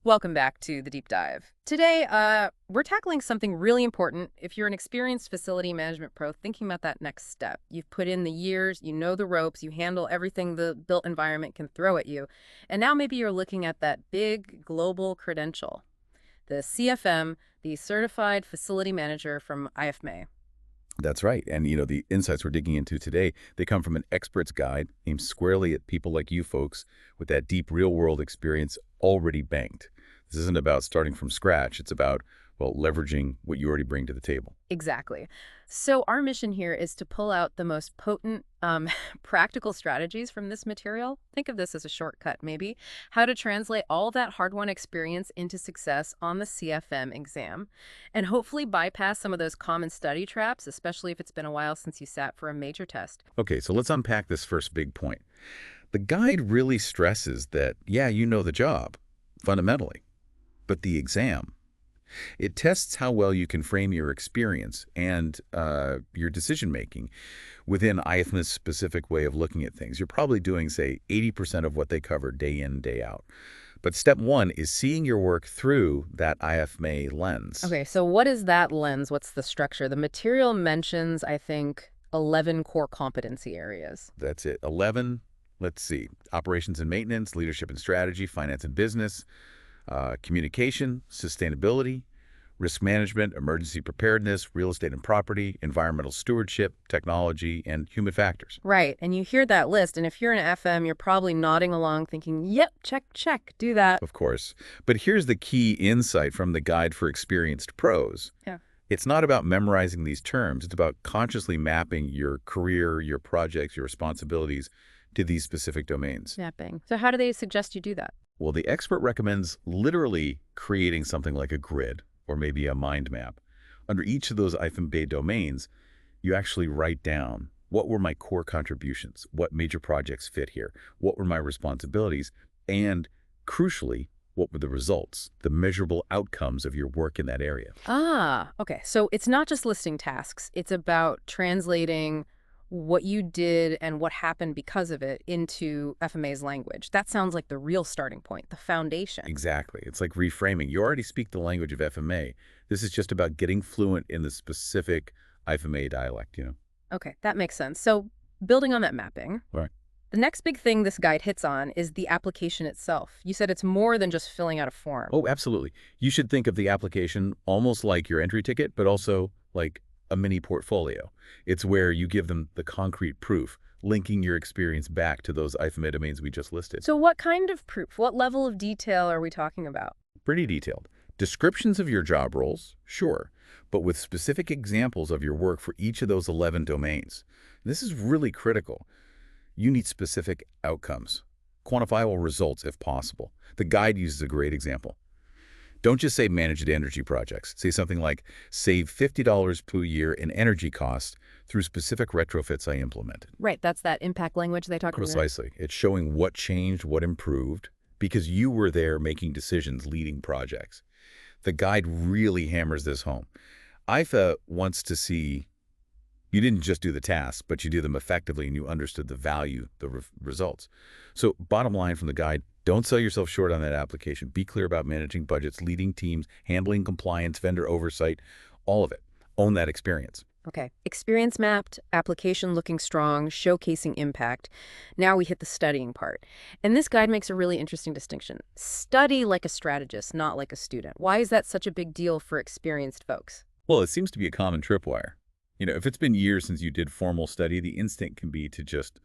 Welcome back to the deep dive. Today, we're tackling something really important. If you're an experienced facility management pro thinking about that next step, you've put in the years, you know the ropes, you handle everything the built environment can throw at you. And now maybe you're looking at that big global credential, the CFM, the Certified Facility Manager from IFMA. That's right. And, the insights we're digging into today, they come from an expert's guide aimed squarely at people like you folks with that deep real-world experience already banked. This isn't about starting from scratch. It's about, well, leveraging what you already bring to the table. Exactly. So our mission here is to pull out the most potent, practical strategies from this material. Think of this as a shortcut, maybe. How to translate all that hard-won experience into success on the CFM exam. And hopefully bypass some of those common study traps, especially if it's been a while since you sat for a major test. Okay, so let's unpack this first big point. The guide really stresses that, yeah, you know the job, fundamentally, but the exam, it tests how well you can frame your experience and your decision-making within IFMA's specific way of looking at things. You're probably doing, say, 80% of what they cover day in, day out. But step one is seeing your work through that IFMA lens. Okay, so what is that lens? What's the structure? The material mentions, I think, 11 core competency areas. That's it. 11, let's see, operations and maintenance, leadership and strategy, finance and business, communication, sustainability, risk management, emergency preparedness, real estate and property, environmental stewardship, technology, and human factors. Right, and you hear that list, and if you're an FM, you're probably nodding along thinking, yep, check, check, do that. Of course. But here's the key insight from the Guide for Experienced Pros. Yeah. It's not about memorizing these terms. It's about consciously mapping your career, your projects, your responsibilities to these specific domains. Mapping. So how do they suggest you do that? Well, the expert recommends literally creating something like a grid or maybe a mind map. Under each of those IFMA domains, you actually write down what were my core contributions, what major projects fit here, what were my responsibilities, and crucially, what were the results, the measurable outcomes of your work in that area. Ah, okay. So it's not just listing tasks. It's about translating what you did and what happened because of it into FMA's language. That sounds like the real starting point, the foundation. Exactly. It's like reframing. You already speak the language of FMA. This is just about getting fluent in the specific IFMA dialect. Okay, that makes sense. So building on that mapping, Right. the next big thing this guide hits on is the application itself. You said it's more than just filling out a form. Oh, absolutely. You should think of the application almost like your entry ticket, but also like a mini portfolio. It's where you give them the concrete proof, linking your experience back to those IFMA domains we just listed. So what kind of proof? What level of detail are we talking about? Pretty detailed. Descriptions of your job roles, sure, but with specific examples of your work for each of those 11 domains. This is really critical. You need specific outcomes, quantifiable results if possible. The guide uses a great example. Don't just say managed energy projects. Say something like, save $50 per year in energy costs through specific retrofits I implemented. Right, that's that impact language they talk about. Precisely. It's showing what changed, what improved, because you were there making decisions, leading projects. The guide really hammers this home. IFA wants to see you didn't just do the tasks, but you do them effectively and you understood the value, the results. So bottom line from the guide, don't sell yourself short on that application. Be clear about managing budgets, leading teams, handling compliance, vendor oversight, all of it. Own that experience. Okay, experience mapped, application looking strong, showcasing impact. Now we hit the studying part. And this guide makes a really interesting distinction. Study like a strategist, not like a student. Why is that such a big deal for experienced folks? Well, it seems to be a common tripwire. If it's been years since you did formal study, the instinct can be to just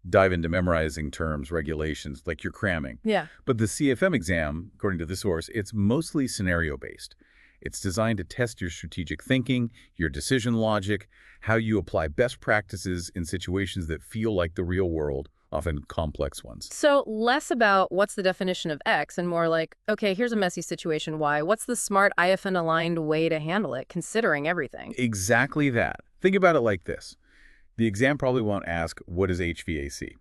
dive into memorizing terms, regulations, like you're cramming. Yeah. But the CFM exam, according to this source, it's mostly scenario-based. It's designed to test your strategic thinking, your decision logic, how you apply best practices in situations that feel like the real world, often complex ones. So less about what's the definition of X and more like, okay, here's a messy situation, Y. What's the smart IFN-aligned way to handle it, considering everything? Exactly that. Think about it like this. The exam probably won't ask, what is HVAC?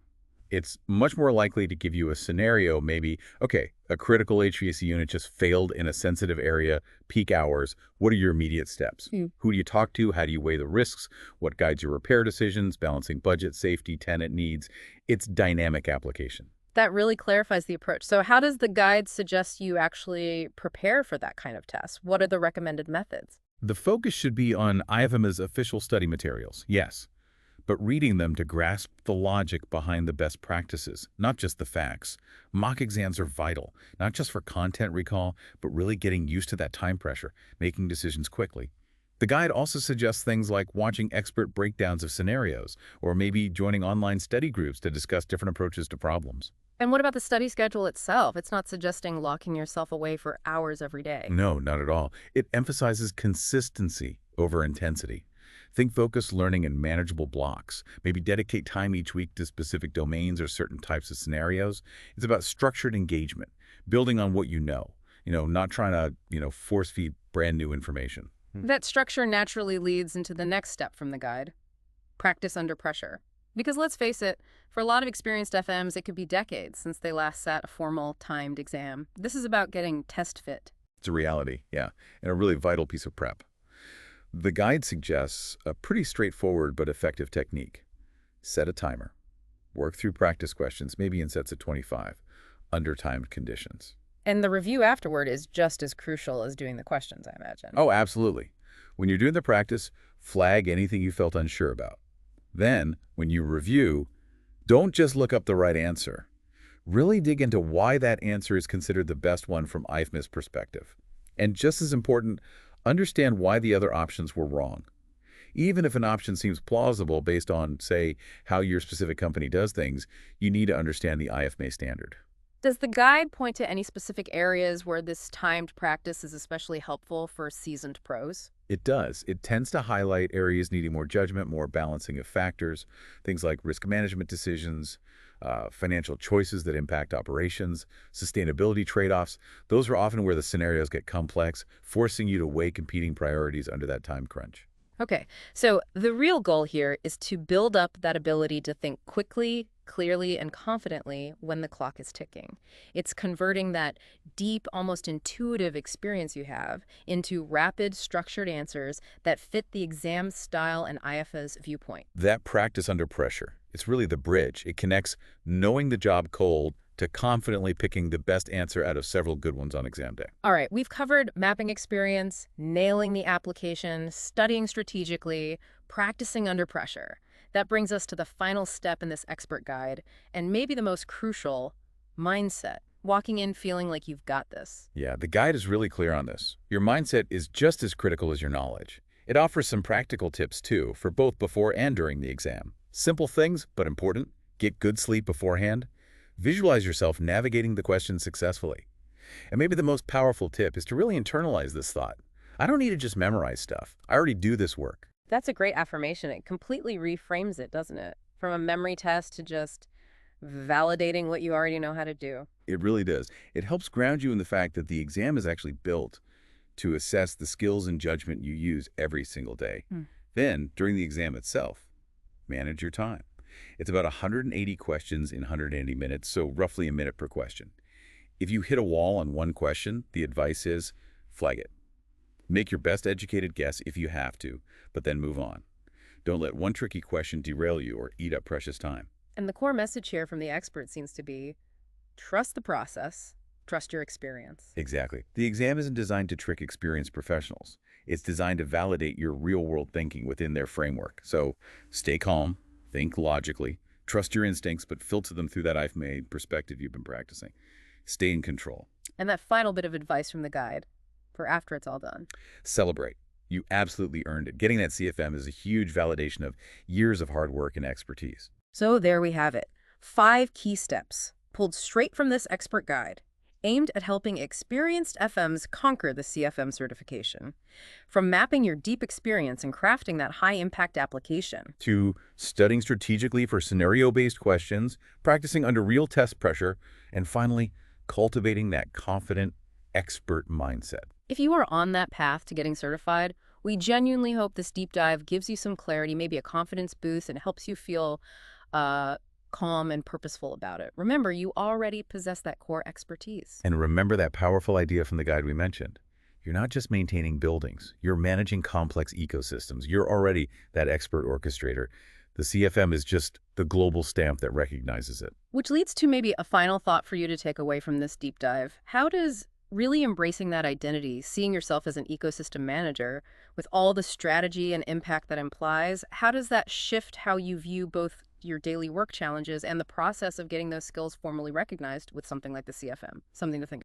It's much more likely to give you a scenario, maybe, okay, a critical HVAC unit just failed in a sensitive area, peak hours. What are your immediate steps? Who do you talk to? How do you weigh the risks? What guides your repair decisions, balancing budget, safety, tenant needs? It's dynamic application. That really clarifies the approach. So how does the guide suggest you actually prepare for that kind of test? What are the recommended methods? The focus should be on IFMA's official study materials, yes, but reading them to grasp the logic behind the best practices, not just the facts. Mock exams are vital, not just for content recall, but really getting used to that time pressure, making decisions quickly. The guide also suggests things like watching expert breakdowns of scenarios, or maybe joining online study groups to discuss different approaches to problems. And what about the study schedule itself? It's not suggesting locking yourself away for hours every day. No, not at all. It emphasizes consistency over intensity. Think focused learning in manageable blocks. Maybe dedicate time each week to specific domains or certain types of scenarios. It's about structured engagement, building on what you know. Not trying to, force feed brand new information. That structure naturally leads into the next step from the guide: practice under pressure. Because let's face it, for a lot of experienced FMs, it could be decades since they last sat a formal timed exam. This is about getting test fit. It's a reality, yeah, and a really vital piece of prep. The guide suggests a pretty straightforward but effective technique. Set a timer. Work through practice questions, maybe in sets of 25, under timed conditions. And the review afterward is just as crucial as doing the questions, I imagine. Oh, absolutely. When you're doing the practice, flag anything you felt unsure about. Then, when you review, don't just look up the right answer. Really dig into why that answer is considered the best one from IFMA's perspective. And just as important, understand why the other options were wrong. Even if an option seems plausible based on, say, how your specific company does things, you need to understand the IFMA standard. Does the guide point to any specific areas where this timed practice is especially helpful for seasoned pros? It does. It tends to highlight areas needing more judgment, more balancing of factors, things like risk management decisions, financial choices that impact operations, sustainability trade-offs. Those are often where the scenarios get complex, forcing you to weigh competing priorities under that time crunch. Okay, so the real goal here is to build up that ability to think quickly, clearly, and confidently when the clock is ticking. It's converting that deep, almost intuitive experience you have into rapid, structured answers that fit the exam style and IFA's viewpoint. That practice under pressure, it's really the bridge. It connects knowing the job cold to confidently picking the best answer out of several good ones on exam day. All right, we've covered mapping experience, nailing the application, studying strategically, practicing under pressure. That brings us to the final step in this expert guide, and maybe the most crucial: mindset. Walking in feeling like you've got this. Yeah, the guide is really clear on this. Your mindset is just as critical as your knowledge. It offers some practical tips, too, for both before and during the exam. Simple things, but important. Get good sleep beforehand. Visualize yourself navigating the questions successfully. And maybe the most powerful tip is to really internalize this thought. I don't need to just memorize stuff. I already do this work. That's a great affirmation. It completely reframes it, doesn't it? From a memory test to just validating what you already know how to do. It really does. It helps ground you in the fact that the exam is actually built to assess the skills and judgment you use every single day. Then, during the exam itself, manage your time. It's about 180 questions in 180 minutes, so roughly a minute per question. If you hit a wall on one question, the advice is flag it. Make your best educated guess if you have to, but then move on. Don't let one tricky question derail you or eat up precious time. And the core message here from the expert seems to be: trust the process, trust your experience. Exactly. The exam isn't designed to trick experienced professionals. It's designed to validate your real-world thinking within their framework. So stay calm, think logically, trust your instincts, but filter them through that IFMA perspective you've been practicing. Stay in control. And that final bit of advice from the guide for after it's all done: Celebrate. You absolutely earned it. Getting that CFM is a huge validation of years of hard work and expertise. So there we have it. 5 key steps pulled straight from this expert guide, aimed at helping experienced FMs conquer the CFM certification. From mapping your deep experience and crafting that high-impact application, To studying strategically for scenario-based questions, practicing under real test pressure, and finally, cultivating that confident, expert mindset. if you are on that path to getting certified, we genuinely hope this deep dive gives you some clarity, maybe a confidence boost, and helps you feel calm and purposeful about it. Remember, you already possess that core expertise. And remember that powerful idea from the guide we mentioned. You're not just maintaining buildings. You're managing complex ecosystems. You're already that expert orchestrator. The CFM is just the global stamp that recognizes it. Which leads to maybe a final thought for you to take away from this deep dive. How does really embracing that identity, seeing yourself as an ecosystem manager with all the strategy and impact that implies, how does that shift how you view both your daily work challenges and the process of getting those skills formally recognized with something like the CFM? Something to think